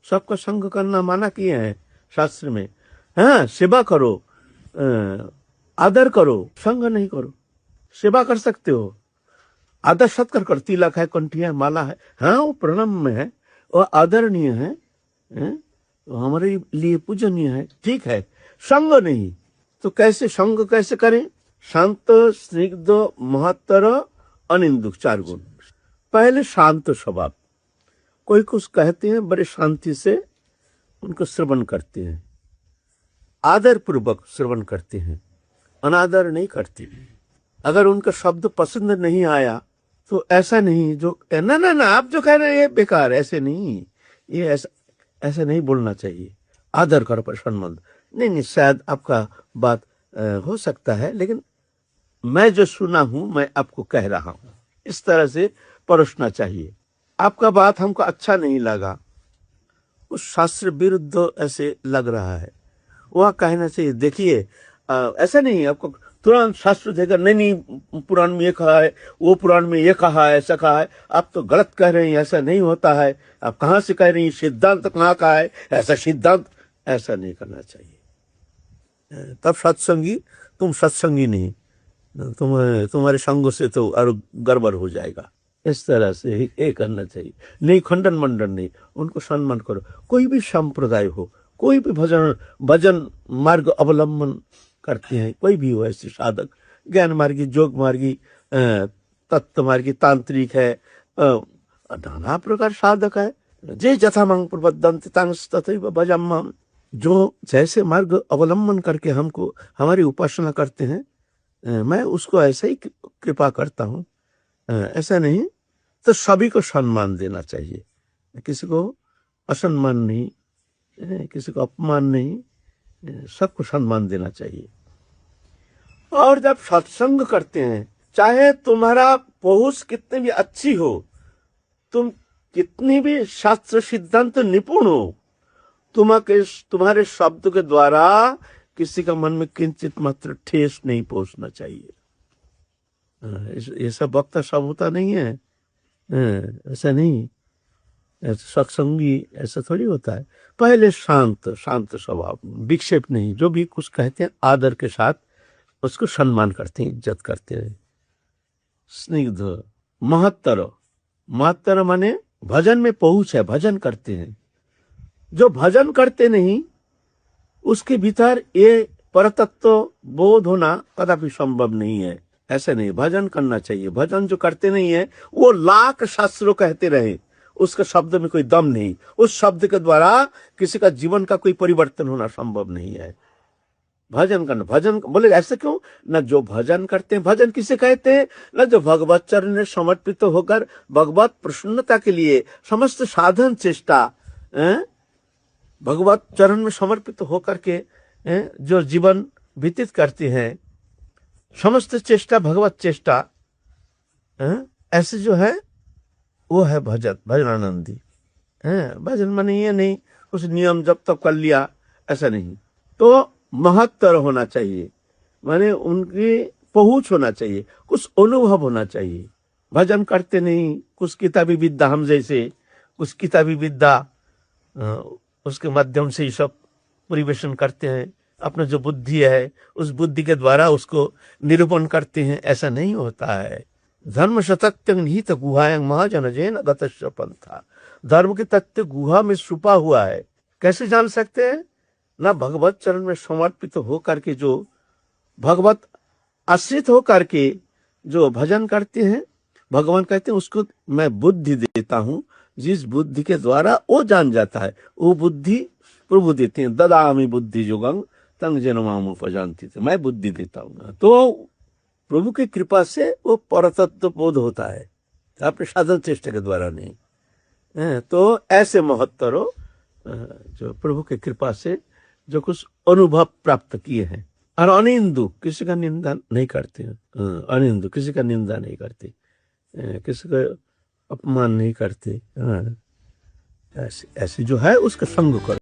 सबका संग करना माना किए हैं शास्त्र में। हाँ, सेवा करो, आदर करो, संग नहीं करो। सेवा कर सकते हो, आदर सत्कार कर, तिलक है, कंठी है, माला है, हाँ वो प्रणाम में है, वो आदरणीय है, तो हमारे लिए पूजनीय है, ठीक है। संग नहीं तो कैसे संग कैसे करें? शांत, स्निग्ध, महत्तर, अनिंदुक, 4 गुण। पहले शांत स्वभाव, कोई कुछ कहते हैं बड़े शांति से उनको श्रवण करते हैं, आदर पूर्वक श्रवण करते हैं, अनादर नहीं करते। अगर उनका शब्द पसंद नहीं आया तो ऐसा नहीं जो ना ना ना आप जो कह रहे हैं ये बेकार, ऐसे नहीं, ये ऐसा नहीं बोलना चाहिए। आदर करो पर सम्मान। नहीं नहीं, शायद आपका बात हो सकता है, लेकिन मैं जो सुना हूं मैं आपको कह रहा हूं, इस तरह से परोसना चाहिए। आपका बात हमको अच्छा नहीं लगा, उस शास्त्र विरुद्ध ऐसे लग रहा है, वह कहना चाहिए देखिए ऐसा नहीं आपको तुरंत शास्त्र देकर, नहीं नहीं पुराण में ये कहा है, वो पुराण में ये कहा है, ऐसा कहा है, आप तो गलत कह रहे हैं, ऐसा नहीं होता है, आप कहाँ से कह रही हैं, सिद्धांत कहाँ का है, ऐसा सिद्धांत, ऐसा नहीं करना चाहिए। तब सत्संगी, तुम सत्संगी नहीं, तुम्हारे संग से तो और गड़बड़ हो जाएगा। इस तरह से ये करना चाहिए, नहीं खंडन मंडन नहीं, उनको सम्मान करो। कोई भी संप्रदाय हो, कोई भी भजन मार्ग अवलंबन करते हैं, कोई भी हो ऐसे साधक, ज्ञान मार्गी, जोग मार्गी, तत्व मार्गी, तांत्रिक है, नाना प्रकार साधक है। जे जथा मांग प्रबद्धन्ति तांस तथैव भजाम्यहम्। जो जैसे मार्ग अवलंबन करके हमको हमारी उपासना करते हैं, मैं उसको ऐसे ही कृपा करता हूँ, ऐसा नहीं। तो सभी को सम्मान देना चाहिए, किसी को असम्मान नहीं, किसी को अपमान नहीं, सबको सम्मान देना चाहिए। और जब सत्संग करते हैं, चाहे तुम्हारा पहुंच कितनी भी अच्छी हो, तुम कितनी भी शास्त्र सिद्धांत निपुण हो, तुम्हारे शब्द के द्वारा किसी का मन में किंचित मात्र ठेस नहीं पहुंचना चाहिए। ये सब वक्ता सब होता नहीं है, ऐसा नहीं, सत्संगी ऐसा थोड़ी होता है। पहले शांत स्वभाव, विक्षेप नहीं, जो भी कुछ कहते हैं आदर के साथ उसको सम्मान करते हैं, इज्जत करते हैं। स्निग्ध, महत्तर माने भजन में पहुंच है, भजन करते हैं। जो भजन करते नहीं उसके भीतर ये परतत्व बोध होना कदापि संभव नहीं है। ऐसे नहीं, भजन करना चाहिए। भजन जो करते नहीं है वो लाख शास्त्रों कहते रहे, उसके शब्द में कोई दम नहीं, उस शब्द के द्वारा किसी का जीवन का कोई परिवर्तन होना संभव नहीं है। भजन करना, भजन बोले ऐसे क्यों ना, जो भजन करते हैं, भजन किसे कहते हैं ना, जो भगवत चरण में समर्पित होकर भगवत प्रसन्नता के लिए समस्त साधन चेष्टा भगवत चरण में समर्पित होकर के जो जीवन व्यतीत करते हैं, समस्त चेष्टा भगवत चेष्टा, ऐसे जो है वो है भजनानंदी। भजन माने ये नहीं कुछ नियम जब तक कर लिया, ऐसा नहीं। तो महत्तर होना चाहिए, माने उनकी पहुंच होना चाहिए, कुछ अनुभव होना चाहिए। भजन करते नहीं, कुछ किताबी विद्या, हम जैसे कुछ किताबी विद्या उसके माध्यम से ही सब परिवेशन करते हैं, अपना जो बुद्धि है उस बुद्धि के द्वारा उसको निरूपण करते हैं, ऐसा नहीं होता है। धर्म सतत्यं निहित गुहायं महाजन जैन गतस्य पंथा। धर्म के तथ्य गुहा में छुपा हुआ है, कैसे जान सकते हैं ना, भगवत चरण में समर्पित होकर के, जो भगवत आश्रित होकर के जो भजन करते हैं, भगवान कहते हैं उसको मैं बुद्धि देता हूं, जिस बुद्धि के द्वारा वो जान जाता है, वो बुद्धि प्रभु देते हैं। ददामि बुद्धि युगं तं येन माम उपजानति, मैं बुद्धि देता हूं। तो प्रभु की कृपा से वो परतत्व बोध होता है, अपने साधन चेष्टा के द्वारा नहीं। तो ऐसे महत्तरो जो प्रभु की कृपा से जो कुछ अनुभव प्राप्त किए हैं। और अनिंदु, किसी का निंदा नहीं करते, अनिंदु किसी का निंदा नहीं करते, किसी का अपमान नहीं करते। ऐसे जो है उसका संग करो।